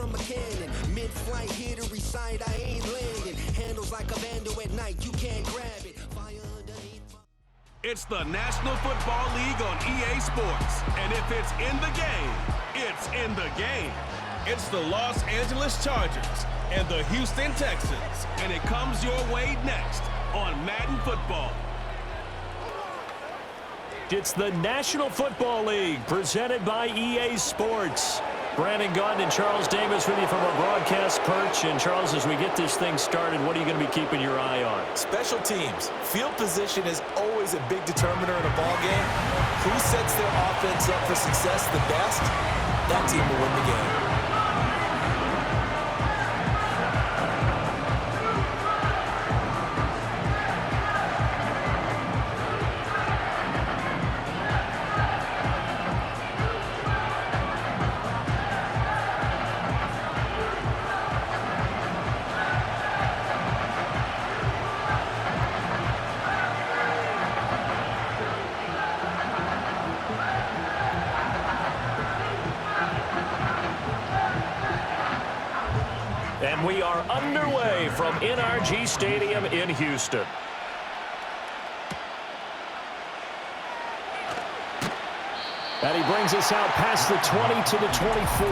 I'm a cannon. Mid-flight, here to recite, I ain't landing. Handles like a vandal at night, you can't grab it. Fire underneath. It's the National Football League on EA Sports. And if it's in the game, it's in the game. It's the Los Angeles Chargers and the Houston Texans. And it comes your way next on Madden Football. It's the National Football League presented by EA Sports. Brandon Gaudin and Charles Davis with you from our broadcast perch. And Charles, as we get this thing started, what are you going to be keeping your eye on? Special teams. Field position is always a big determiner in a ball game. Who sets their offense up for success the best, that team will win the game. And we are underway from NRG Stadium in Houston. And he brings us out past the 20 to the 24.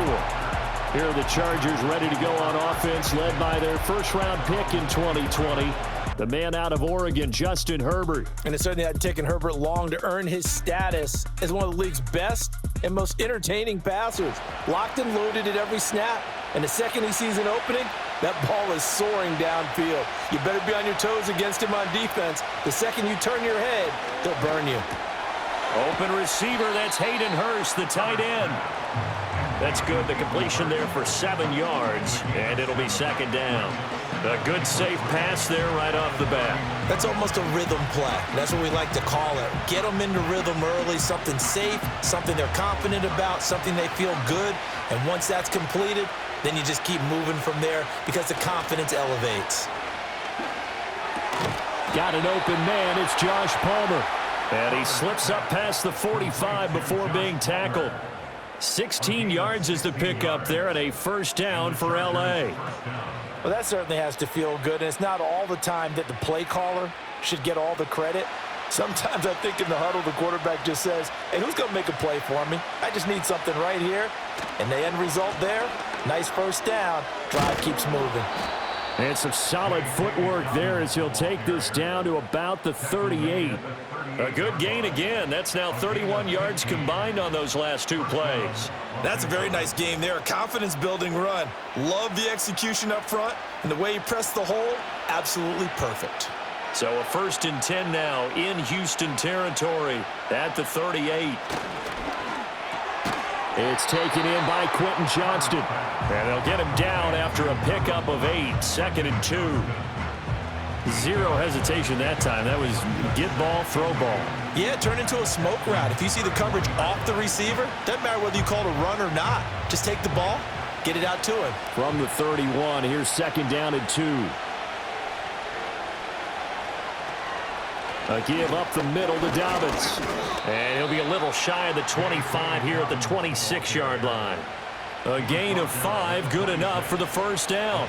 Here are the Chargers ready to go on offense, led by their first-round pick in 2020. The man out of Oregon, Justin Herbert. And it certainly had taken Herbert long to earn his status as one of the league's best and most entertaining passers. Locked and loaded at every snap. And the second he sees an opening, that ball is soaring downfield. You better be on your toes against him on defense. The second you turn your head, he'll burn you. Open receiver, that's Hayden Hurst, the tight end. That's good. The completion there for 7 yards, and it'll be second down. A good, safe pass there right off the bat. That's almost a rhythm play. That's what we like to call it. Get them into rhythm early, something safe, something they're confident about, something they feel good. And once that's completed, then you just keep moving from there because the confidence elevates. Got an open man. It's Josh Palmer. And he slips up past the 45 before being tackled. 16 yards is the pickup there and a first down for L.A. Well, that certainly has to feel good, and it's not all the time that the play caller should get all the credit. Sometimes I think in the huddle, the quarterback just says, hey, who's going to make a play for me? I just need something right here. And the end result there, nice first down. Drive keeps moving. And some solid footwork there as he'll take this down to about the 38. A good gain again. That's now 31 yards combined on those last two plays. That's a very nice game there. A confidence-building run. Love the execution up front. And the way he pressed the hole, absolutely perfect. So a 1st and 10 now in Houston territory at the 38. It's taken in by Quentin Johnston. And they'll get him down after a pickup of 8. 2nd and 2. Zero hesitation that time. That was get ball, throw ball. Yeah, turn into a smoke route. If you see the coverage off the receiver, doesn't matter whether you call it a run or not. Just take the ball, get it out to him. From the 31, here's 2nd down and 2. A give up the middle to Dobbins. And he'll be a little shy of the 25 here at the 26-yard line. A gain of 5, good enough for the first down.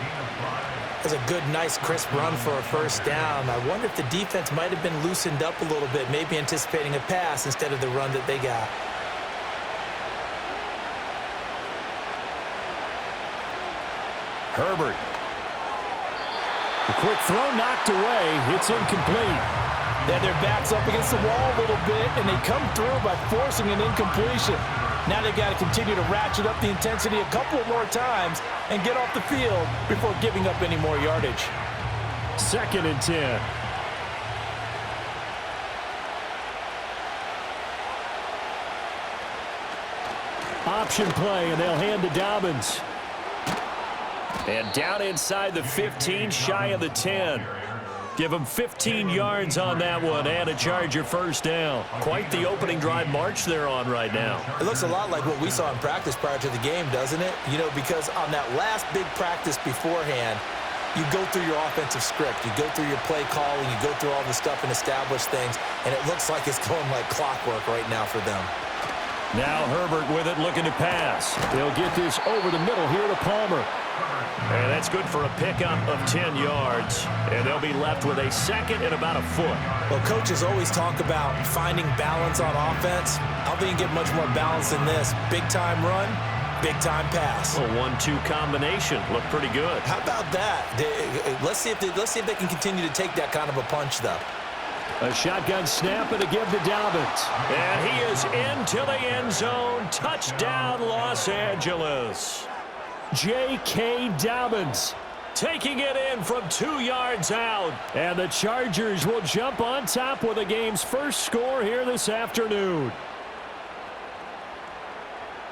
That's a good, nice, crisp run for a first down. I wonder if the defense might have been loosened up a little bit, maybe anticipating a pass instead of the run that they got. Herbert. A quick throw knocked away. It's incomplete. Then their back's up against the wall a little bit, and they come through by forcing an incompletion. Now they've got to continue to ratchet up the intensity a couple more times and get off the field before giving up any more yardage. 2nd and 10. Option play, and they'll hand to Dobbins. And down inside the 15, shy of the 10. Give him 15 yards on that one and a Charger first down. Quite the opening drive march they're on right now. It looks a lot like what we saw in practice prior to the game, doesn't it? You know, because on that last big practice beforehand, you go through your offensive script. You go through your play calling. You go through all the stuff and establish things. And it looks like it's going like clockwork right now for them. Now Herbert with it, looking to pass. They'll get this over the middle here to Palmer. And that's good for a pickup of 10 yards. And they'll be left with a second and about a foot. Well, coaches always talk about finding balance on offense. How they can get much more balance than this? Big-time run, big-time pass. A 1-2 combination. Looked pretty good. How about that? Let's see if they can continue to take that kind of a punch, though. A shotgun snap and a give to Dobbins. And he is into the end zone. Touchdown, Los Angeles. J.K. Dobbins taking it in from 2 yards out. And the Chargers will jump on top with the game's first score here this afternoon.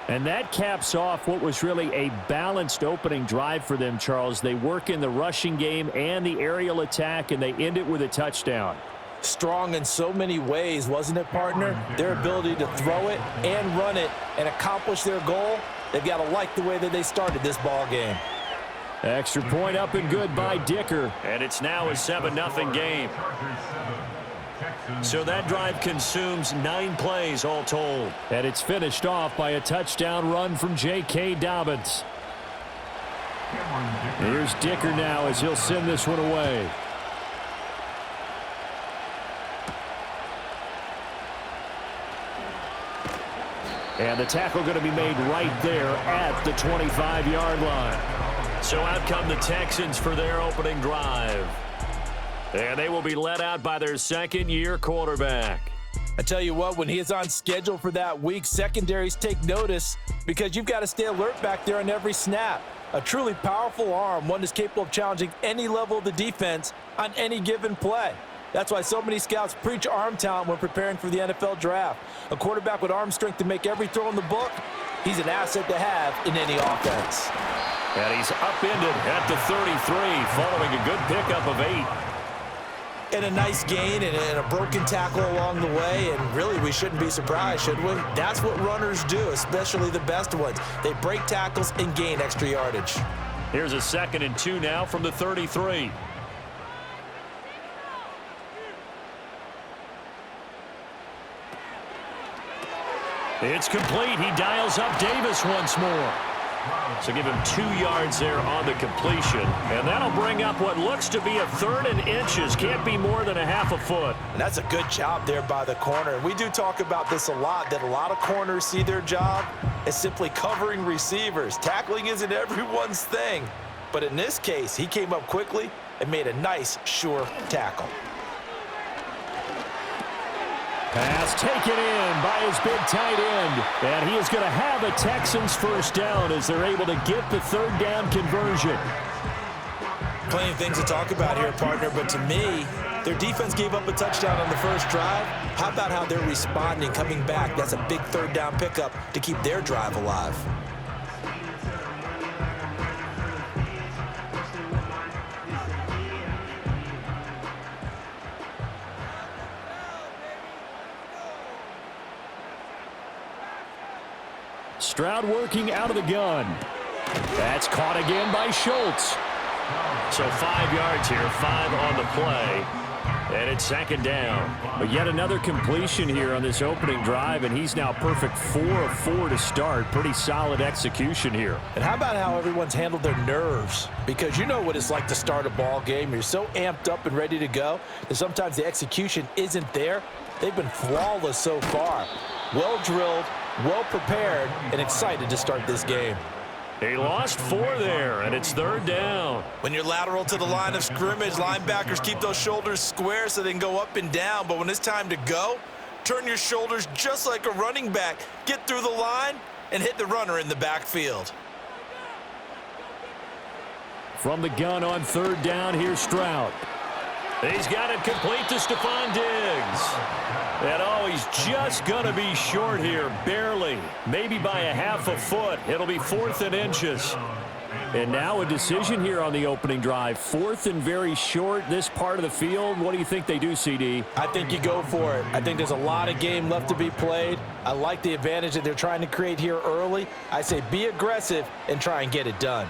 And that caps off what was really a balanced opening drive for them, Charles. They work in the rushing game and the aerial attack, and they end it with a touchdown. Strong in so many ways, wasn't it, partner? Their ability to throw it and run it and accomplish their goal, they've got to like the way that they started this ball game. Extra point up and good by Dicker. And it's now a 7-0 game. So that drive consumes 9 plays all told. And it's finished off by a touchdown run from J.K. Dobbins. Here's Dicker now as he'll send this one away. And the tackle going to be made right there at the 25-yard line. So out come the Texans for their opening drive. And they will be led out by their second-year quarterback. I tell you what, when he is on schedule for that week, secondaries take notice because you've got to stay alert back there on every snap. A truly powerful arm, one that's capable of challenging any level of the defense on any given play. That's why so many scouts preach arm talent when preparing for the NFL draft. A quarterback with arm strength to make every throw in the book, he's an asset to have in any offense. And he's upended at the 33 following a good pickup of 8. And a nice gain and a broken tackle along the way, and really we shouldn't be surprised, should we? That's what runners do, especially the best ones. They break tackles and gain extra yardage. Here's a 2nd and 2 now from the 33. It's complete. He dials up Davis once more. So give him 2 yards there on the completion. And that'll bring up what looks to be a 3rd and inches. Can't be more than a half a foot. And that's a good job there by the corner. We do talk about this a lot, that a lot of corners see their job as simply covering receivers. Tackling isn't everyone's thing. But in this case, he came up quickly and made a nice, sure tackle. Pass taken in by his big tight end. And he is going to have a Texans first down as they're able to get the 3rd down conversion. Plenty of things to talk about here, partner, but to me, their defense gave up a touchdown on the first drive. How about how they're responding, coming back? That's a big 3rd down pickup to keep their drive alive. Stroud working out of the gun. That's caught again by Schultz. So 5 yards here, 5 on the play. And it's 2nd down. But yet another completion here on this opening drive, and he's now perfect 4 of 4 to start. Pretty solid execution here. And how about how everyone's handled their nerves? Because you know what it's like to start a ball game. You're so amped up and ready to go that sometimes the execution isn't there. They've been flawless so far. Well drilled, well prepared, and excited to start this game. He lost 4 there, and it's 3rd down. When you're lateral to the line of scrimmage, linebackers keep those shoulders square so they can go up and down. But when it's time to go, turn your shoulders just like a running back. Get through the line and hit the runner in the backfield. From the gun on 3rd down, here's Stroud. He's got it complete to Stephon Diggs. And oh, he's just going to be short here, barely. Maybe by a half a foot. It'll be 4th and inches. And now a decision here on the opening drive. 4th and very short, this part of the field. What do you think they do, CD? I think you go for it. I think there's a lot of game left to be played. I like the advantage that they're trying to create here early. I say be aggressive and try and get it done.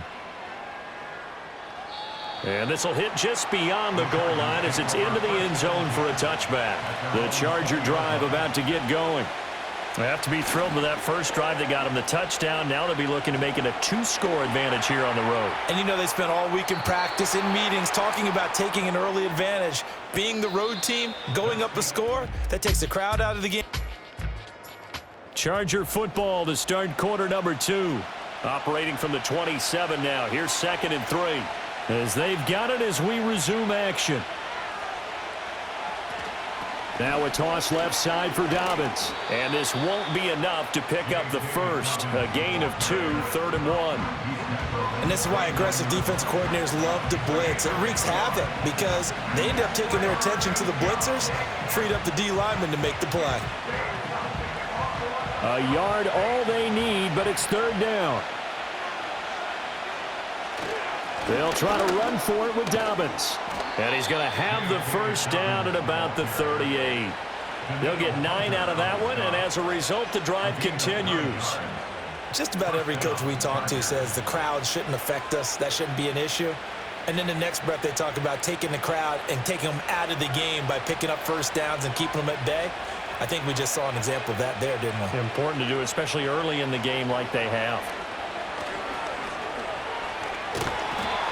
And this will hit just beyond the goal line as it's into the end zone for a touchback. The Charger drive about to get going. They have to be thrilled with that first drive that got them the touchdown. Now they'll be looking to make it a 2-score advantage here on the road. And you know they spent all week in practice, in meetings, talking about taking an early advantage. Being the road team, going up a score, that takes the crowd out of the game. Charger football to start quarter number 2. Operating from the 27 now. Here's 2nd and 3. As they've got it as we resume action. Now a toss left side for Dobbins. And this won't be enough to pick up the first. A gain of 2, 3rd and 1. And this is why aggressive defense coordinators love to blitz. It wreaks havoc because they end up taking their attention to the blitzers, freed up the D lineman to make the play. A yard all they need, but it's 3rd down. They'll try to run for it with Dobbins. And he's going to have the first down at about the 38. They'll get 9 out of that one, and as a result, the drive continues. Just about every coach we talk to says the crowd shouldn't affect us. That shouldn't be an issue. And then the next breath they talk about taking the crowd and taking them out of the game by picking up first downs and keeping them at bay. I think we just saw an example of that there, didn't we? Important to do, especially early in the game like they have.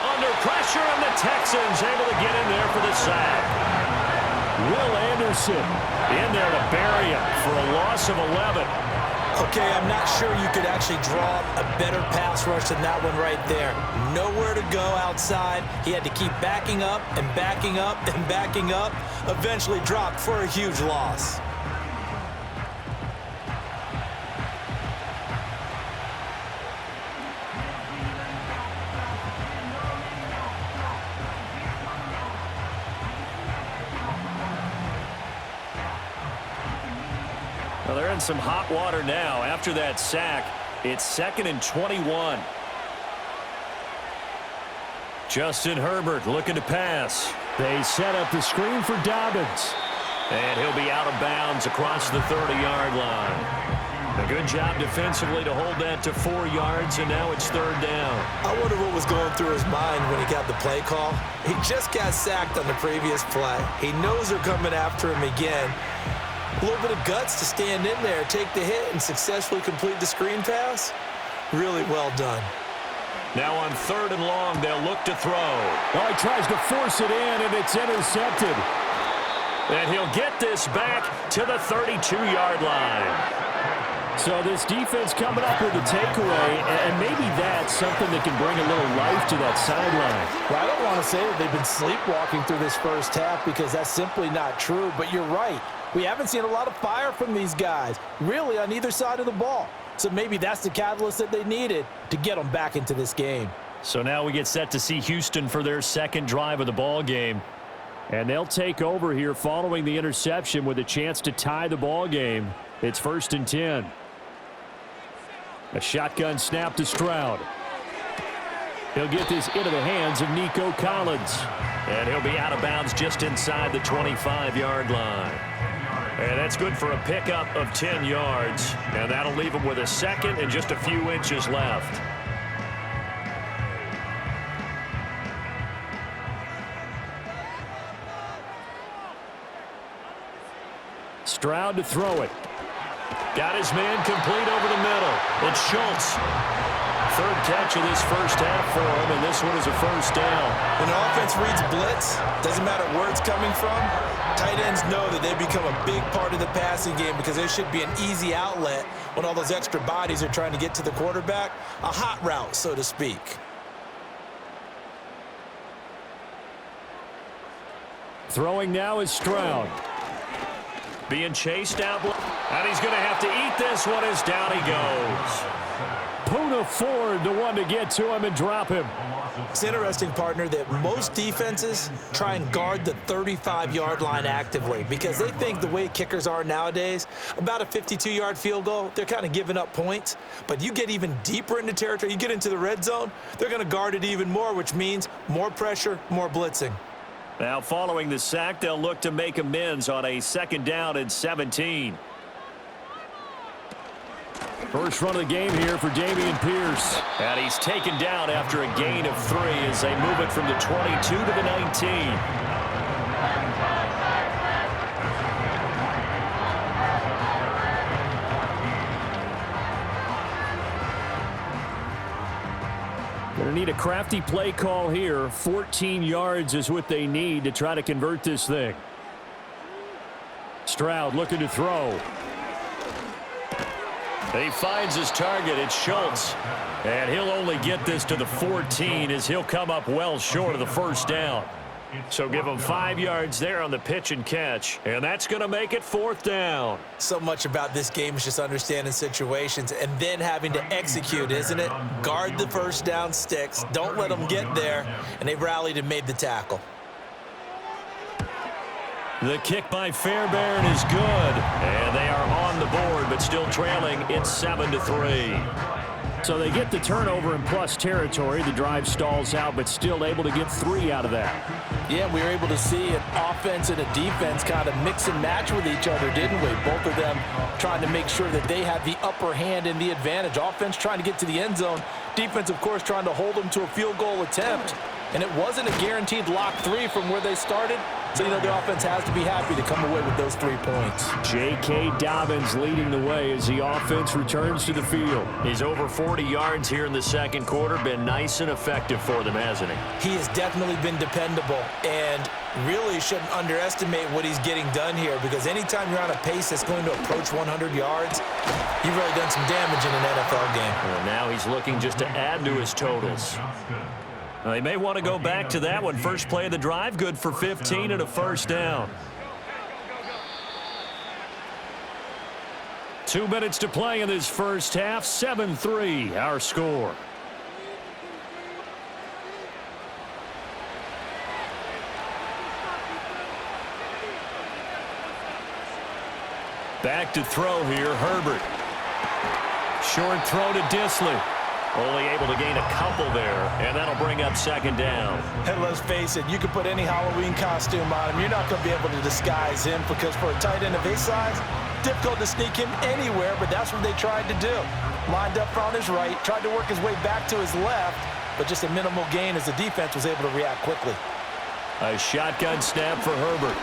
Under pressure, and the Texans able to get in there for the sack. Will Anderson in there to bury him for a loss of 11. Okay, I'm not sure you could actually draw a better pass rush than that one right there. Nowhere to go outside. He had to keep backing up and backing up and backing up. Eventually dropped for a huge loss. Well, they're in some hot water now. After that sack, it's 2nd and 21. Justin Herbert looking to pass. They set up the screen for Dobbins. And he'll be out of bounds across the 30-yard line. A good job defensively to hold that to 4 yards, and now it's 3rd down. I wonder what was going through his mind when he got the play call. He just got sacked on the previous play. He knows they're coming after him again. A little bit of guts to stand in there, take the hit, and successfully complete the screen pass. Really well done. Now on 3rd and long, they'll look to throw. Oh, he tries to force it in, and it's intercepted. And he'll get this back to the 32-yard line. So this defense coming up with a takeaway, and maybe that's something that can bring a little life to that sideline. Well, I don't want to say that they've been sleepwalking through this first half because that's simply not true, but you're right. We haven't seen a lot of fire from these guys, really on either side of the ball. So maybe that's the catalyst that they needed to get them back into this game. So now we get set to see Houston for their 2nd drive of the ball game. And they'll take over here following the interception with a chance to tie the ball game. It's 1st and 10. A shotgun snap to Stroud. He'll get this into the hands of Nico Collins. And he'll be out of bounds just inside the 25-yard line. And that's good for a pickup of 10 yards. And that'll leave him with a 2nd and just a few inches left. Stroud to throw it. Got his man complete over the middle. It's Schultz. 3rd catch of this first half for him, and this one is a 1st down. When an offense reads blitz, doesn't matter where it's coming from, tight ends know that they become a big part of the passing game because there should be an easy outlet when all those extra bodies are trying to get to the quarterback. A hot route, so to speak. Throwing now is Stroud. Being chased out, and he's going to have to eat this one as down he goes. Poona Ford, the one to get to him and drop him. It's interesting, partner, that most defenses try and guard the 35-yard line actively because they think the way kickers are nowadays, about a 52-yard field goal, they're kind of giving up points. But you get even deeper into territory, you get into the red zone, they're going to guard it even more, which means more pressure, more blitzing. Now following the sack, they'll look to make amends on a 2nd down and 17. First run of the game here for Dameon Pierce. And he's taken down after a gain of 3 as they move it from the 22 to the 19. Gonna need a crafty play call here. 14 yards is what they need to try to convert this thing. Stroud looking to throw. He finds his target. It's Schultz. And he'll only get this to the 14 as he'll come up well short of the first down. So give him 5 yards there on the pitch and catch. And that's going to make it 4th down. So much about this game is just understanding situations and then having to execute, isn't it? Guard the first down sticks. Don't let them get there. And they rallied and made the tackle. The kick by Fairbairn is good. And they are on the board, but still trailing. It's 7-3. So they get the turnover in plus territory. The drive stalls out, but still able to get 3 out of that. Yeah, we were able to see an offense and a defense kind of mix and match with each other, didn't we? Both of them trying to make sure that they have the upper hand and the advantage. Offense trying to get to the end zone. Defense, of course, trying to hold them to a field goal attempt. And it wasn't a guaranteed lock 3 from where they started. So, you know, the offense has to be happy to come away with those 3 points. J.K. Dobbins leading the way as the offense returns to the field. He's over 40 yards here in the second quarter. Been nice and effective for them, hasn't he? He has definitely been dependable and really shouldn't underestimate what he's getting done here, because anytime you're on a pace that's going to approach 100 yards, you've really done some damage in an NFL game. Well, now he's looking just to add to his totals. They may want to go back to that one. First play of the drive, good for 15 and a first down. 2 minutes to play in this first half. 7-3, our score. Back to throw here, Herbert. Short throw to Disley. Only able to gain a couple there, and that'll bring up second down. And let's face it, you can put any Halloween costume on him. You're not going to be able to disguise him, because for a tight end of his size, difficult to sneak him anywhere, but that's what they tried to do. Lined up on his right, tried to work his way back to his left, but just a minimal gain as the defense was able to react quickly. A shotgun snap for Herbert.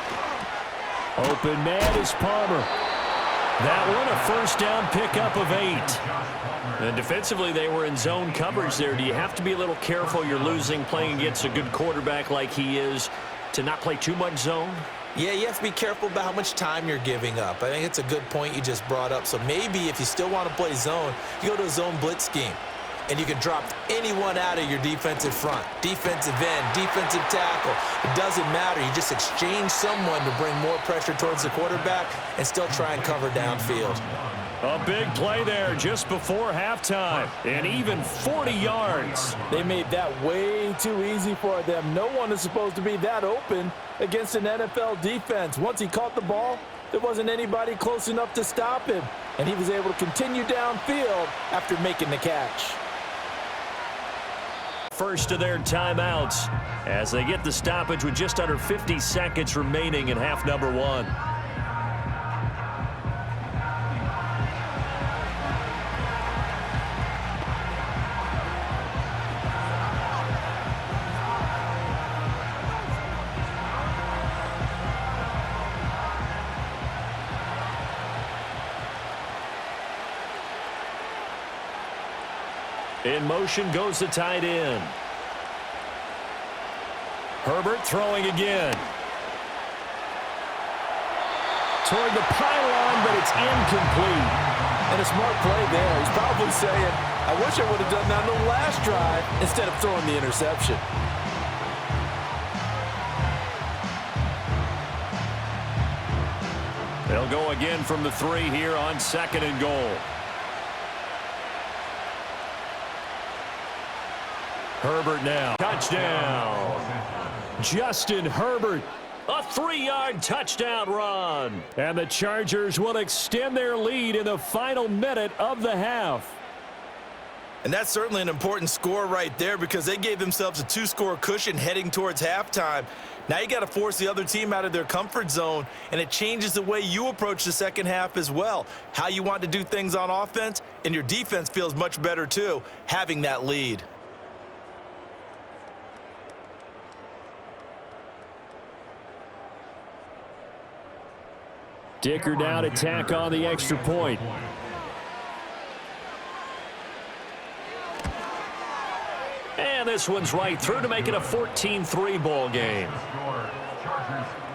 Open man is Palmer. That one, a first down pickup of 8. And defensively, they were in zone coverage there. Do you have to be a little careful? You're losing, playing against a good quarterback like he is, to not play too much zone? Yeah, you have to be careful about how much time you're giving up. I think it's a good point you just brought up. So maybe if you still want to play zone, you go to a zone blitz scheme, and you can drop anyone out of your defensive front, defensive end, defensive tackle. It doesn't matter. You just exchange someone to bring more pressure towards the quarterback and still try and cover downfield. A big play there just before halftime, and even 40 yards. They made that way too easy for them. No one is supposed to be that open against an NFL defense. Once he caught the ball, there wasn't anybody close enough to stop him, and he was able to continue downfield after making the catch. First of their timeouts as they get the stoppage with just under 50 seconds remaining in half number 1. In motion goes the tight end. Herbert throwing again. Toward the pylon, but it's incomplete. And a smart play there. He's probably saying, I wish I would have done that on the last drive instead of throwing the interception. They'll go again from the 3 here on 2nd and goal. Herbert now. Touchdown. Justin Herbert. A 3-yard touchdown run. And the Chargers will extend their lead in the final minute of the half. And that's certainly an important score right there, because they gave themselves a 2-score cushion heading towards halftime. Now you got to force the other team out of their comfort zone, and it changes the way you approach the second half as well. How you want to do things on offense, and your defense feels much better too, having that lead. Dicker down to tack on the extra point. And this one's right through to make it a 14-3 ball game.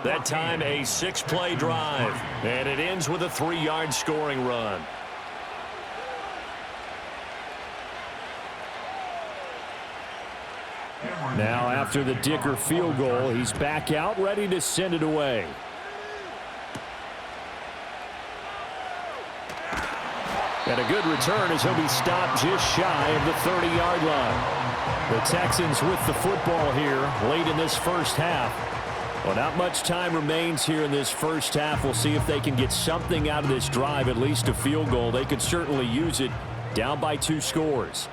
That time a 6-play drive. And it ends with a 3-yard scoring run. Now after the Dicker field goal, he's back out ready to send it away. And a good return as he'll be stopped just shy of the 30-yard line. The Texans with the football here late in this first half. Well, not much time remains here in this first half. We'll see if they can get something out of this drive, at least a field goal. They could certainly use it, down by 2 scores.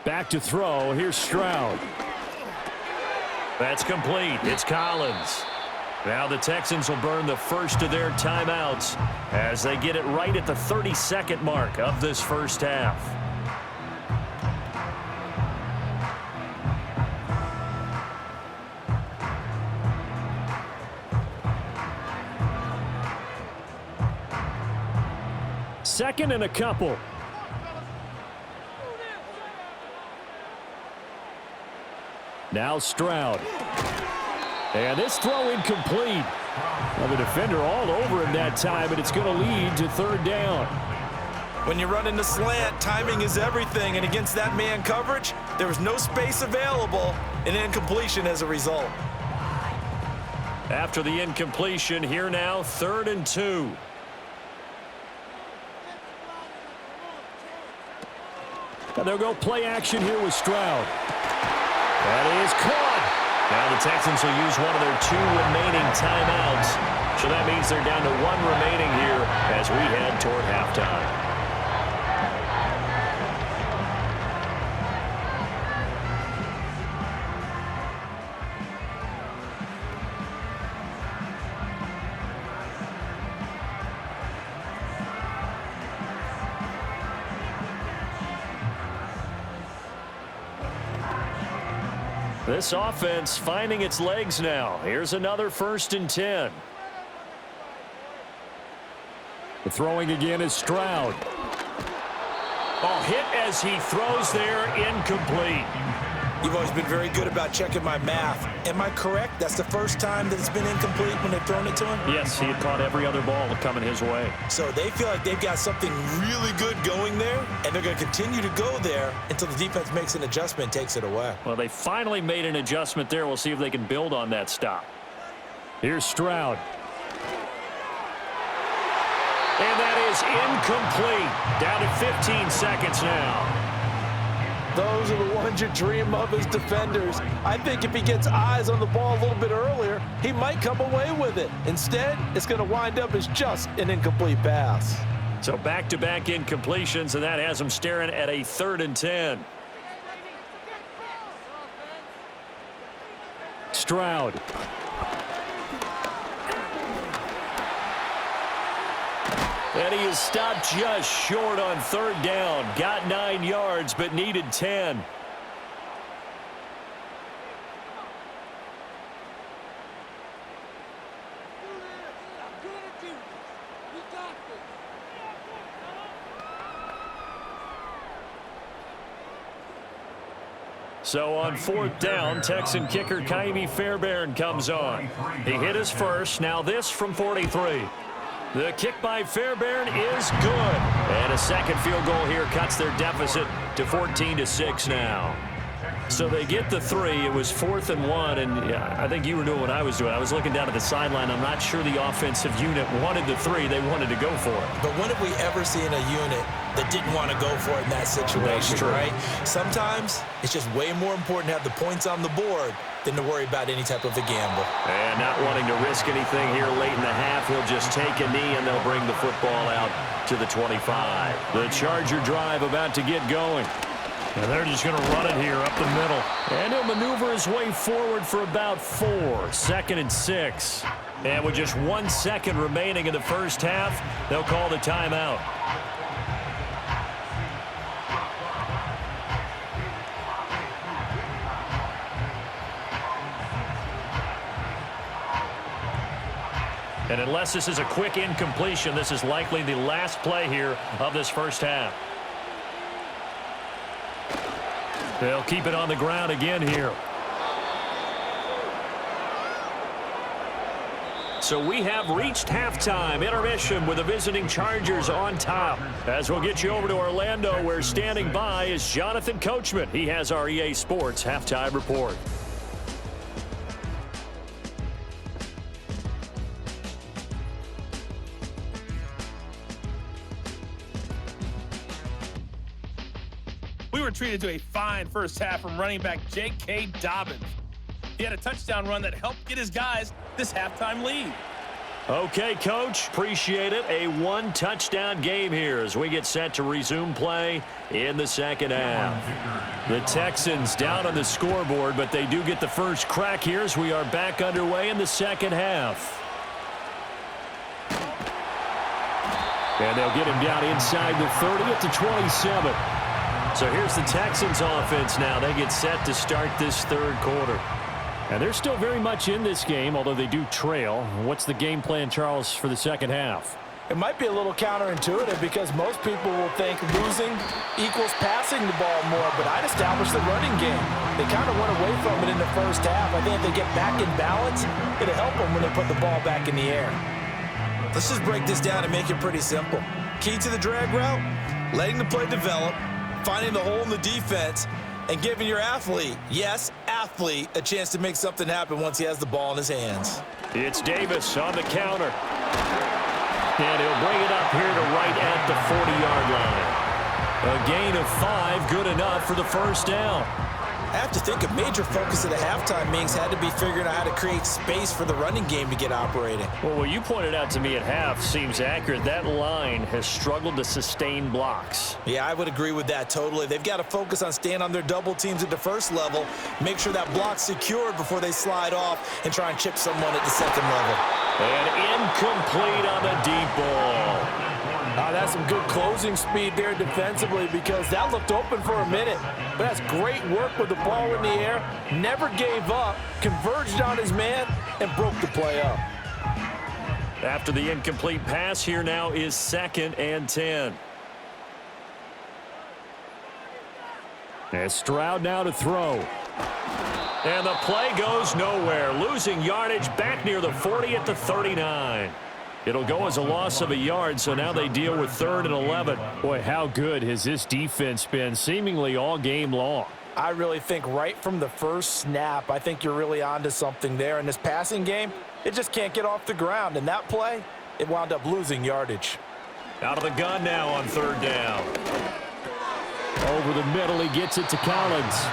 Back to throw. Here's Stroud. That's complete. It's Collins. Now the Texans will burn the first of their timeouts as they get it right at the 32nd mark of this first half. Second and a couple. Now Stroud. And this throw incomplete. Well, the defender all over him that time, and it's going to lead to 3rd down. When you run into slant, timing is everything, and against that man coverage, there was no space available, and incompletion as a result. After the incompletion, here now, 3rd and 2. And they'll go play action here with Stroud. That is caught. Now the Texans will use one of their 2 remaining timeouts. So that means they're down to 1 remaining here as we head toward halftime. This offense finding its legs now. Here's another 1st and 10. The throwing again is Stroud. Oh, hit as he throws there, incomplete. You've always been very good about checking my math. Am I correct? That's the first time that it's been incomplete when they've thrown it to him? Yes, he had caught every other ball coming his way. So they feel like they've got something really good going there, and they're going to continue to go there until the defense makes an adjustment and takes it away. Well, they finally made an adjustment there. We'll see if they can build on that stop. Here's Stroud. And that is incomplete. Down to 15 seconds now. Those are the ones you dream of as defenders. I think if he gets eyes on the ball a little bit earlier, he might come away with it. Instead, it's going to wind up as just an incomplete pass. So back-to-back incompletions, and that has him staring at a 3rd and 10. Stroud. And he is stopped just short on 3rd down. Got 9 yards, but needed 10. So on 4th down, Texan kicker Ka'imi Fairbairn comes on. He hit his first. Now this from 43. The kick by Fairbairn is good. And a second field goal here cuts their deficit to 14-6 now. So they get the 3. It was 4th and 1, and yeah, I think you were doing what I was doing. I was looking down at the sideline. I'm not sure the offensive unit wanted the 3. They wanted to go for it. But when have we ever seen a unit that didn't want to go for it in that situation, right? Sometimes it's just way more important to have the points on the board than to worry about any type of a gamble. And not wanting to risk anything here late in the half, he'll just take a knee, and they'll bring the football out to the 25. The Charger drive about to get going. And they're just going to run it here up the middle. And he'll maneuver his way forward for about 4. 2nd and 6. And with just 1 second remaining in the first half, they'll call the timeout. And unless this is a quick incompletion, this is likely the last play here of this first half. They'll keep it on the ground again here. So we have reached halftime intermission with the visiting Chargers on top. As we'll get you over to Orlando, where standing by is Jonathan Coachman. He has our EA Sports halftime report. We were treated to a fine first half from running back J.K. Dobbins. He had a touchdown run that helped get his guys this halftime lead. Okay, Coach, appreciate it. A one-touchdown game here as we get set to resume play in the second half. The Texans down on the scoreboard, but they do get the first crack here as we are back underway in the second half. And they'll get him down inside the 30 at the 27. So here's the Texans offense now. They get set to start this third quarter. And they're still very much in this game, although they do trail. What's the game plan, Charles, for the second half? It might be a little counterintuitive because most people will think losing equals passing the ball more, but I'd establish the running game. They kind of went away from it in the first half. I think if they get back in balance, it'll help them when they put the ball back in the air. Let's just break this down and make it pretty simple. Key to the drag route, letting the play develop, finding the hole in the defense, and giving your athlete, yes, athlete, a chance to make something happen once he has the ball in his hands. It's Davis on the counter. And he'll bring it up here to right at the 40-yard line. A gain of 5, good enough for the first down. I have to think a major focus of the halftime meetings had to be figuring out how to create space for the running game to get operating. Well, what you pointed out to me at half seems accurate. That line has struggled to sustain blocks. Yeah, I would agree with that totally. They've got to focus on staying on their double teams at the first level, make sure that block's secured before they slide off and try and chip someone at the second level. And incomplete on the deep ball. That's some good closing speed there defensively because that looked open for a minute. But that's great work with the ball in the air. Never gave up, converged on his man, and broke the play up. After the incomplete pass, here now is 2nd and 10. And Stroud now to throw. And the play goes nowhere. Losing yardage back near the 40 at the 39. It'll go as a loss of a yard, so now they deal with 3rd and 11. Boy, how good has this defense been seemingly all game long? I really think right from the first snap, I think you're really onto something there. In this passing game, it just can't get off the ground. And that play, it wound up losing yardage. Out of the gun now on 3rd down. Over the middle, he gets it to Collins.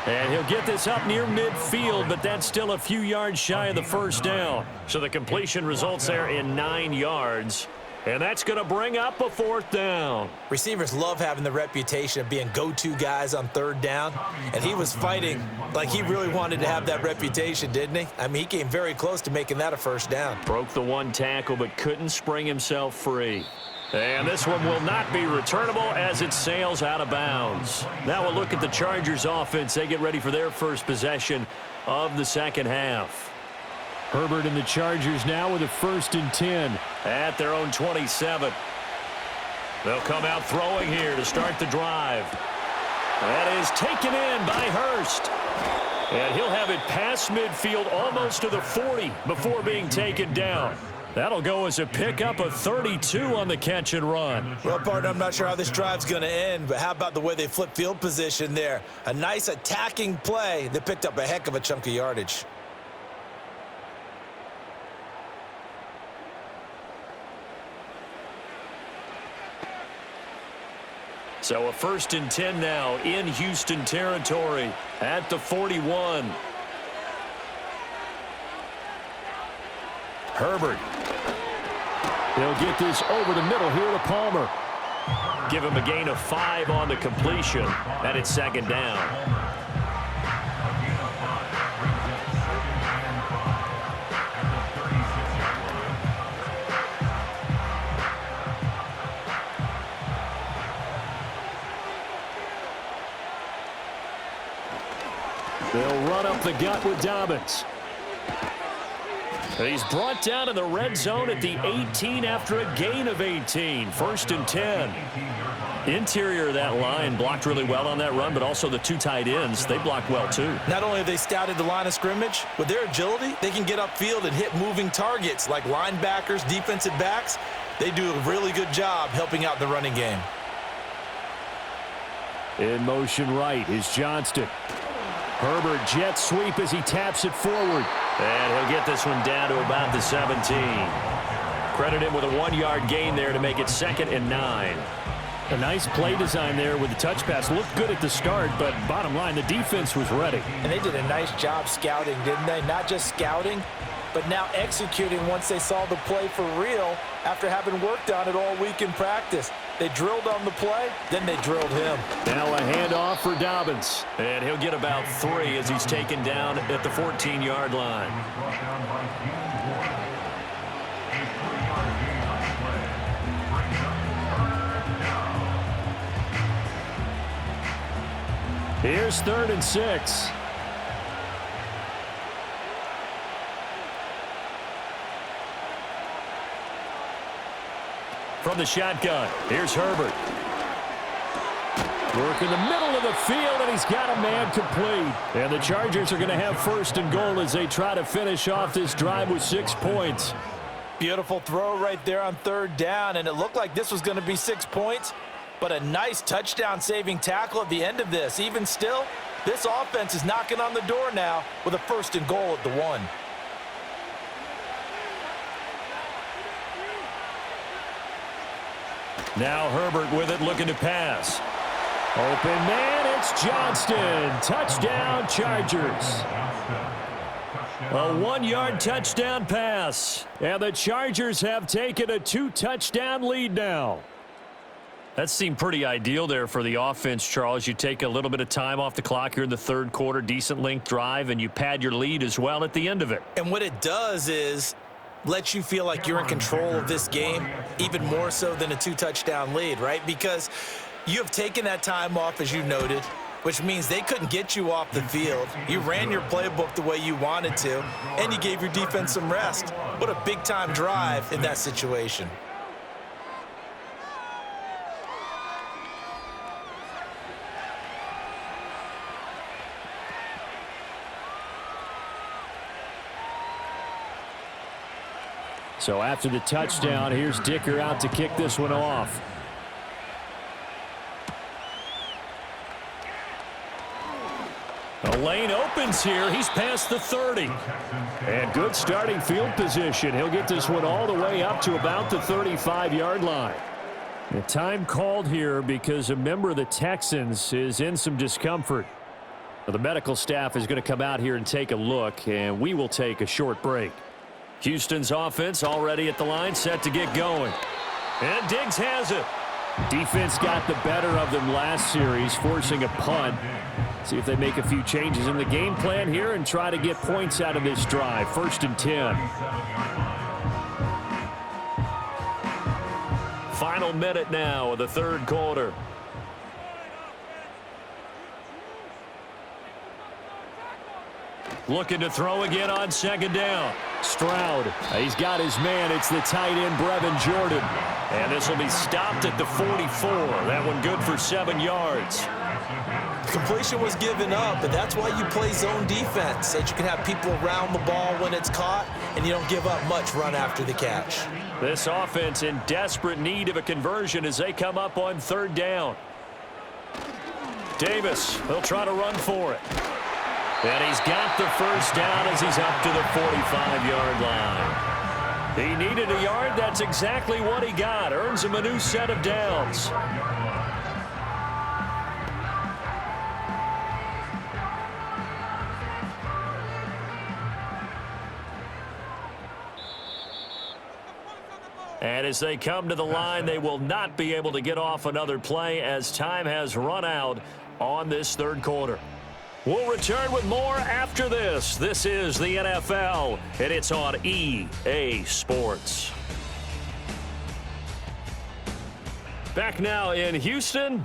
And he'll get this up near midfield, but that's still a few yards shy of the first down. So the completion results there in 9 yards. And that's going to bring up a 4th down. Receivers love having the reputation of being go-to guys on 3rd down. And he was fighting like he really wanted to have that reputation, didn't he? I mean, he came very close to making that a 1st down. Broke the one tackle, but couldn't spring himself free. And this one will not be returnable as it sails out of bounds. Now we'll look at the Chargers offense. They get ready for their first possession of the second half. Herbert and the Chargers now with a 1st and 10 at their own 27. They'll come out throwing here to start the drive. That is taken in by Hurst. And he'll have it past midfield almost to the 40 before being taken down. That'll go as a pickup of 32 on the catch and run. Well, partner, I'm not sure how this drive's going to end, but how about the way they flip field position there? A nice attacking play that picked up a heck of a chunk of yardage. So a 1st and 10 now in Houston territory at the 41. Herbert. They'll get this over the middle here to Palmer. Give him a gain of 5 on the completion, and it's 2nd down. They'll run up the gut with Dobbins. He's brought down in the red zone at the 18 after a gain of 18. 1st and 10. Interior of that line blocked really well on that run, but also the two tight ends, they blocked well too. Not only have they scouted the line of scrimmage, with their agility, they can get upfield and hit moving targets like linebackers, defensive backs. They do a really good job helping out the running game. In motion right is Johnston. Herbert jet sweep as he taps it forward. And he'll get this one down to about the 17. Credit him with a 1-yard gain there to make it 2nd and 9. A nice play design there with the touch pass. Looked good at the start, but bottom line, the defense was ready. And they did a nice job scouting, didn't they? Not just scouting, but now executing once they saw the play for real after having worked on it all week in practice. They drilled on the play, then they drilled him. Now a handoff for Dobbins. And he'll get about 3 as he's taken down at the 14-yard line. Here's 3rd and 6. From the shotgun, here's Herbert. Work in the middle of the field, and he's got a man complete. And the Chargers are going to have 1st and goal as they try to finish off this drive with 6 points. Beautiful throw right there on 3rd down, and it looked like this was going to be 6 points. But a nice touchdown-saving tackle at the end of this. Even still, this offense is knocking on the door now with a 1st and goal at the 1. Now Herbert with it, looking to pass. Open man, it's Johnston. Touchdown, Chargers. A 1-yard touchdown pass. And the Chargers have taken a 2-touchdown lead now. That seemed pretty ideal there for the offense, Charles. You take a little bit of time off the clock here in the 3rd quarter, decent length drive, and you pad your lead as well at the end of it. And what it does is let you feel like you're in control of this game, even more so than a 2-touchdown lead, right? Because you have taken that time off, as you noted, which means they couldn't get you off the field. You ran your playbook the way you wanted to, and you gave your defense some rest. What a big-time drive in that situation. So after the touchdown, here's Dicker out to kick this one off. The lane opens here. He's past the 30. And good starting field position. He'll get this one all the way up to about the 35-yard line. The time called here because a member of the Texans is in some discomfort. The medical staff is going to come out here and take a look, and we will take a short break. Houston's offense already at the line, set to get going. And Diggs has it. Defense got the better of them last series, forcing a punt. See if they make a few changes in the game plan here and try to get points out of this drive. 1st and 10. Final minute now of the 3rd quarter. Looking to throw again on 2nd down. Stroud, he's got his man. It's the tight end, Brevin Jordan. And this will be stopped at the 44. That one good for 7 yards. Completion was given up, but that's why you play zone defense, so that you can have people around the ball when it's caught, and you don't give up much run after the catch. This offense in desperate need of a conversion as they come up on 3rd down. Davis, he'll try to run for it. And he's got the 1st down as he's up to the 45-yard line. He needed a yard. That's exactly what he got. Earns him a new set of downs. And as they come to the line, they will not be able to get off another play as time has run out on this 3rd quarter. We'll return with more after this. This is the NFL, and it's on EA Sports. Back now in Houston.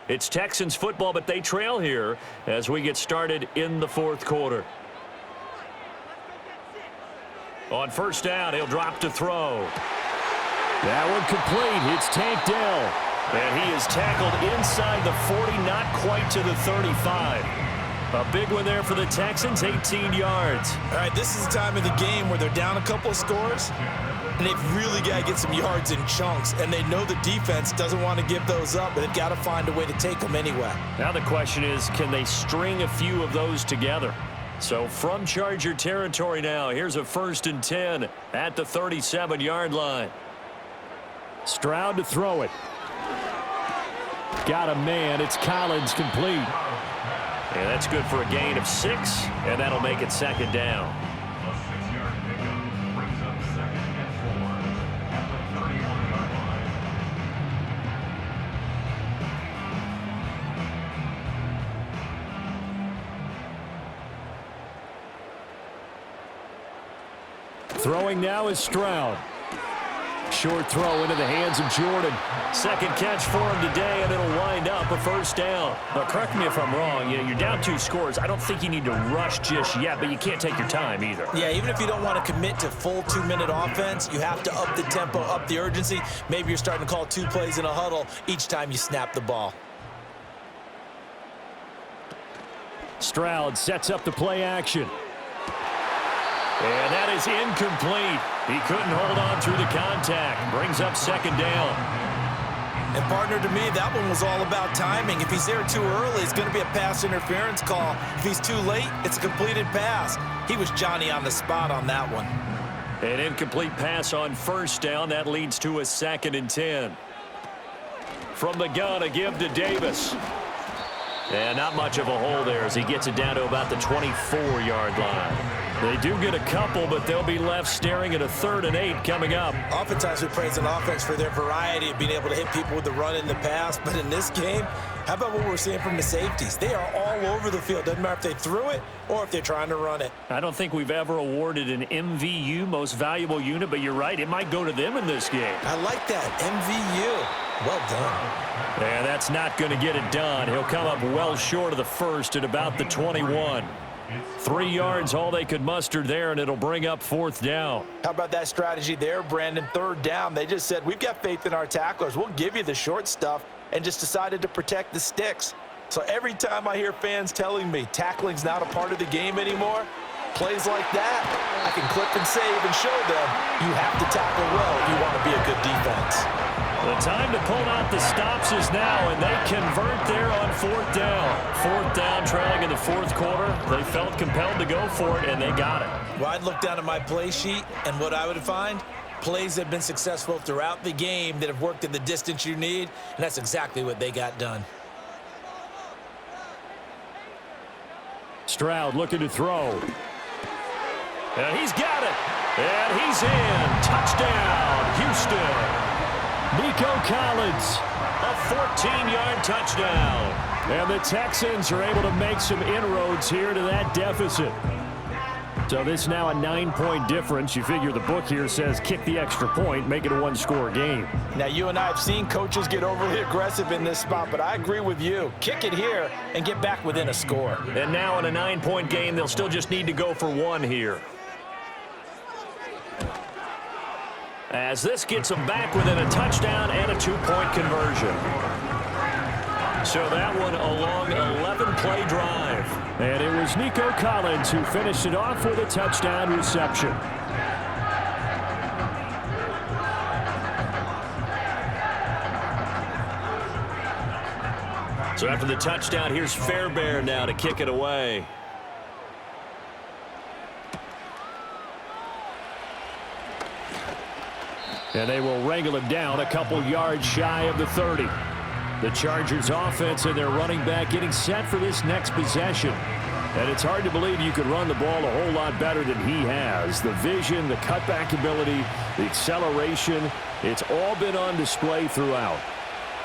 It's Texans football, but they trail here as we get started in the 4th quarter. On 1st down, he'll drop to throw. That one complete. It's Tank Dell. And he is tackled inside the 40, not quite to the 35. A big one there for the Texans, 18 yards. All right, this is the time of the game where they're down a couple of scores, and they've really got to get some yards in chunks, and they know the defense doesn't want to give those up, but they've got to find a way to take them anyway. Now the question is, can they string a few of those together? So from Charger territory now, here's a 1st and 10 at the 37-yard line. Stroud to throw it. Got a man. It's Collins, complete. And that's good for a gain of 6, and that'll make it 2nd down. Throwing now is Stroud. Short throw into the hands of Jordan. 2nd catch for him today, and it'll wind up a 1st down. Now, correct me if I'm wrong. You're down 2 scores. I don't think you need to rush just yet, but you can't take your time either. Yeah, even if you don't want to commit to full 2-minute offense, you have to up the tempo, up the urgency. Maybe you're starting to call 2 plays in a huddle each time you snap the ball. Stroud sets up the play action. And that is incomplete. He couldn't hold on through the contact. Brings up 2nd down. And partner, to me, that one was all about timing. If he's there too early, it's going to be a pass interference call. If he's too late, it's a completed pass. He was Johnny on the spot on that one. An incomplete pass on 1st down. That leads to a 2nd and 10. From the gun, a give to Davis. And not much of a hole there as he gets it down to about the 24-yard line. They do get a couple, but they'll be left staring at a 3rd and 8 coming up. Oftentimes we praise an offense for their variety of being able to hit people with the run in the pass, but in this game, how about what we're seeing from the safeties? They are all over the field. Doesn't matter if they threw it or if they're trying to run it. I don't think we've ever awarded an MVU, most valuable unit, but you're right, it might go to them in this game. I like that, MVU. Well done. And that's not going to get it done. He'll come up well short of the 1st at about the 21. 3 yards, all they could muster there, and it'll bring up 4th down. How about that strategy there, Brandon? 3rd down. They just said, we've got faith in our tacklers. We'll give you the short stuff, and just decided to protect the sticks. So every time I hear fans telling me tackling's not a part of the game anymore, plays like that, I can clip and save and show them you have to tackle well if you want to be a good defense. The time to pull out the stops is now, and they convert there on 4th down. 4th down, trailing in the 4th quarter. They felt compelled to go for it, and they got it. Well, I'd look down at my play sheet, and what I would find, plays have been successful throughout the game that have worked at the distance you need, and that's exactly what they got done. Stroud looking to throw. And he's got it. And he's in. Touchdown, Houston. Nico Collins. A 14-yard touchdown. And the Texans are able to make some inroads here to that deficit. So this is now a 9-point difference. You figure the book here says kick the extra point, make it a 1-score game. Now, you and I have seen coaches get overly aggressive in this spot, but I agree with you. Kick it here and get back within a score. And now in a 9-point game, they'll still just need to go for 1 here. As this gets them back within a touchdown and a 2-point conversion. So that one a long 11-play drive. And it was Nico Collins who finished it off with a touchdown reception. So after the touchdown, here's Fairbairn now to kick it away. And they will wrangle it down a couple yards shy of the 30. The Chargers offense and their running back getting set for this next possession. And it's hard to believe you could run the ball a whole lot better than he has. The vision, the cutback ability, the acceleration, it's all been on display throughout.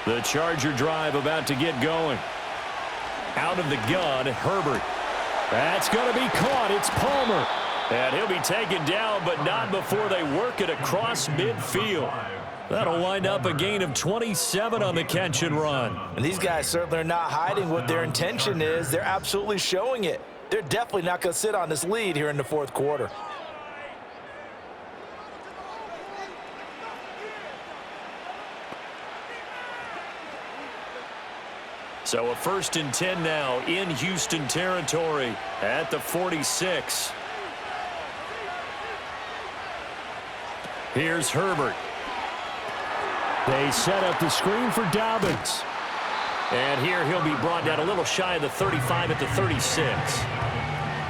The Charger drive about to get going. Out of the gun, Herbert. That's going to be caught. It's Palmer. And he'll be taken down, but not before they work it across midfield. That'll wind up a gain of 27 on the catch and run. And these guys certainly are not hiding what their intention is. They're absolutely showing it. They're definitely not going to sit on this lead here in the 4th quarter. So a 1st and 10 now in Houston territory at the 46. Here's Herbert. They set up the screen for Dobbins. And here he'll be brought down a little shy of the 35 at the 36.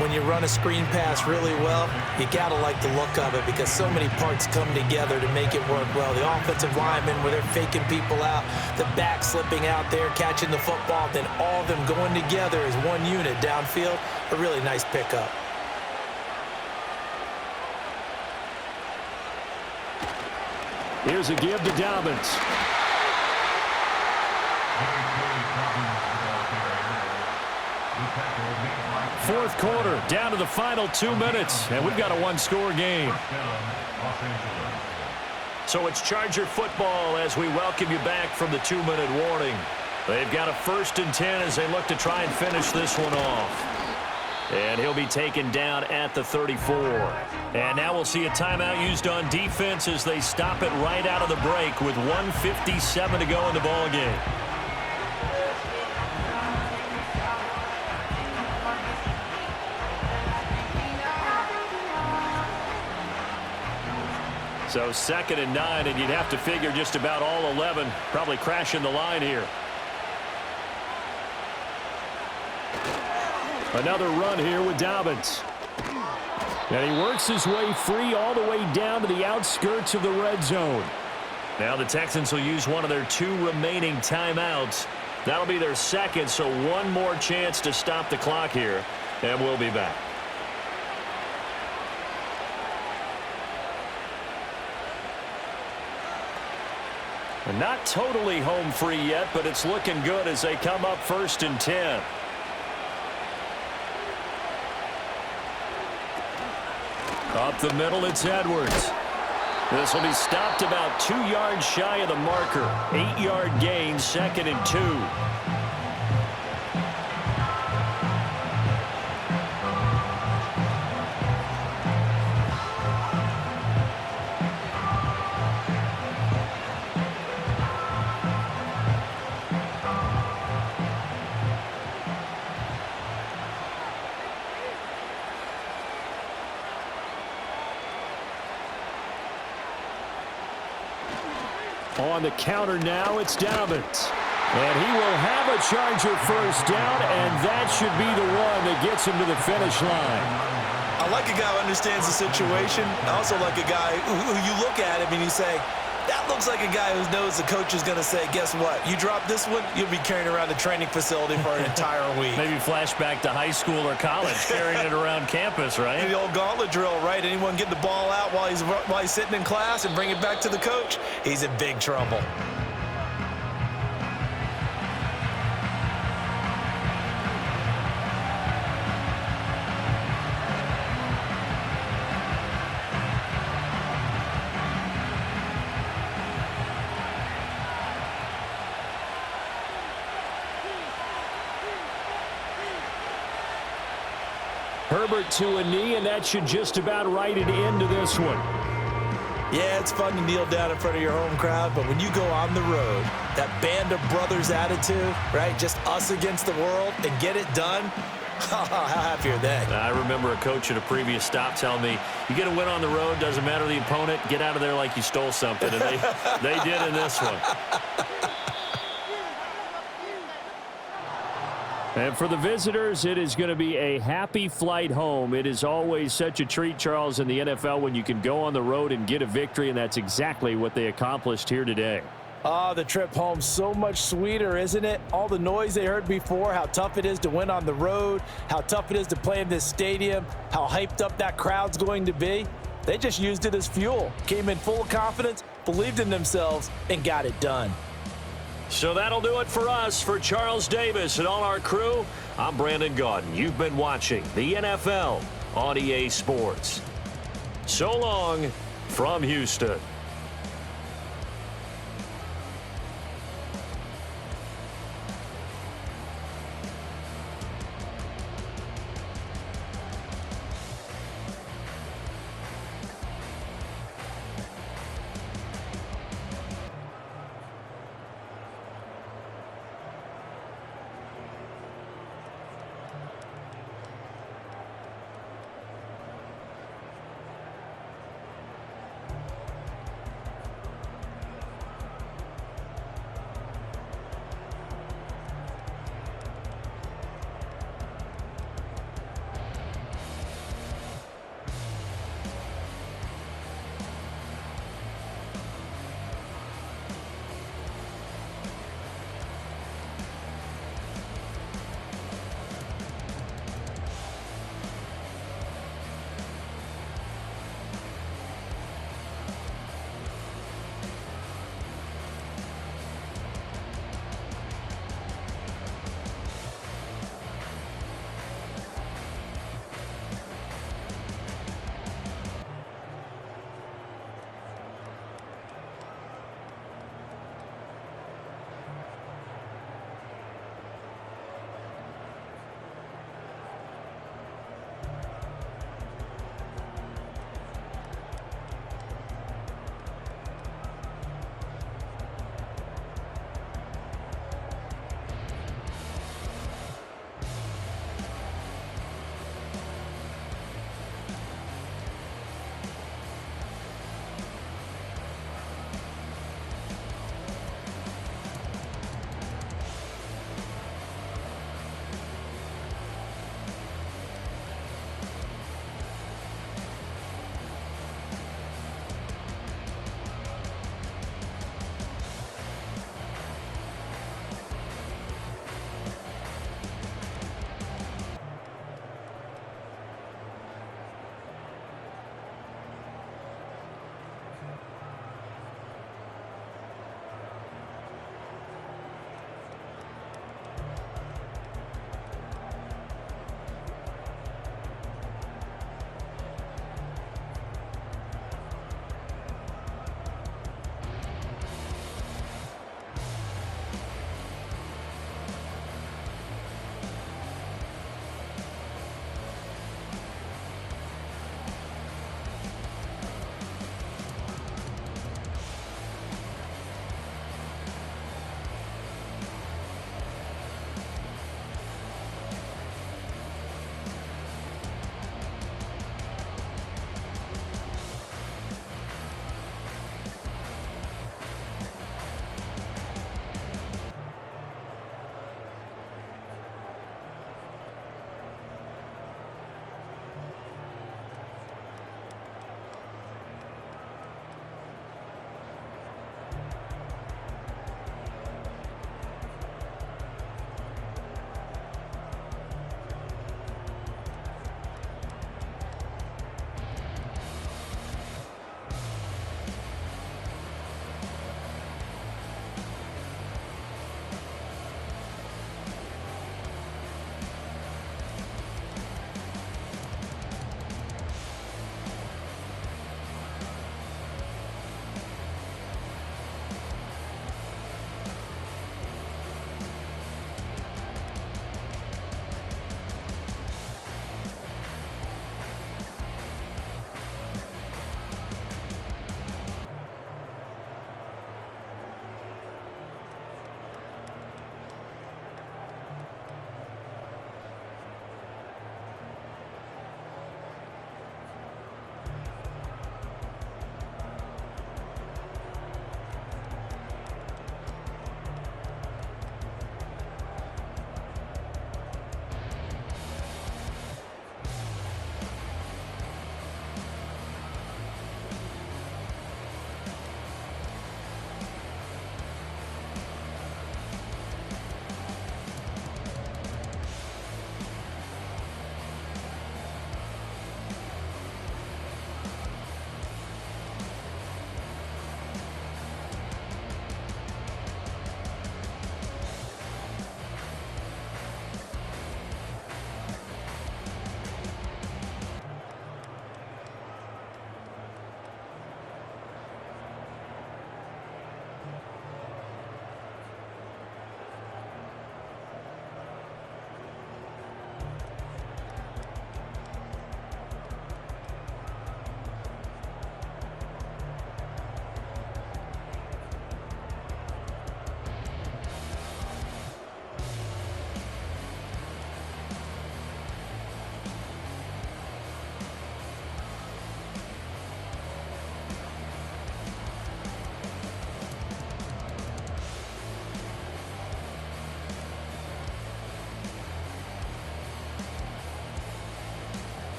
When you run a screen pass really well, you got to like the look of it because so many parts come together to make it work well. The offensive linemen, where they're faking people out, the back slipping out there, catching the football, then all of them going together as one unit downfield. A really nice pickup. Here's a give to Dobbins. Fourth quarter, down to the final 2 minutes, and we've got a one-score game. So it's Charger football as we welcome you back from the 2-minute warning. They've got a 1st and 10 as they look to try and finish this one off. And he'll be taken down at the 34. And now we'll see a timeout used on defense as they stop it right out of the break with 1:57 to go in the ballgame. So 2nd and 9, and you'd have to figure just about all 11 probably crashing the line here. Another run here with Dobbins. And he works his way free all the way down to the outskirts of the red zone. Now the Texans will use one of their 2 remaining timeouts. That'll be their 2nd, so one more chance to stop the clock here, and we'll be back. And not totally home free yet, but it's looking good as they come up 1st and 10. Up the middle, it's Edwards. This will be stopped about 2 yards shy of the marker. 8-yard gain, 2nd and 2. On the counter now, it's Dobbins. And he will have a Charger 1st down, and that should be the one that gets him to the finish line. I like a guy who understands the situation. I also like a guy who you look at him and you say, that looks like a guy who knows the coach is going to say, guess what? You drop this one, you'll be carrying around the training facility for an entire week. Maybe flashback to high school or college, carrying it around campus, right? The old gauntlet drill, right? Anyone get the ball out while he's sitting in class and bring it back to the coach? He's in big trouble. Herbert to a knee, and that should just about write it into this one. Yeah, it's fun to kneel down in front of your home crowd, but when you go on the road, that band of brothers attitude, right? Just us against the world and get it done. How happy are they? I remember a coach at a previous stop telling me, you get a win on the road, doesn't matter the opponent, get out of there like you stole something. And they did in this one. And for the visitors, it is going to be a happy flight home. It is always such a treat, Charles, in the NFL when you can go on the road and get a victory, and that's exactly what they accomplished here today. Oh, the trip home so much sweeter, isn't it? All the noise they heard before, how tough it is to win on the road, how tough it is to play in this stadium, how hyped up that crowd's going to be. They just used it as fuel, came in full of confidence, believed in themselves, and got it done. So that'll do it for us. For Charles Davis and all our crew, I'm Brandon Gaudin. You've been watching the NFL on EA Sports. So long from Houston.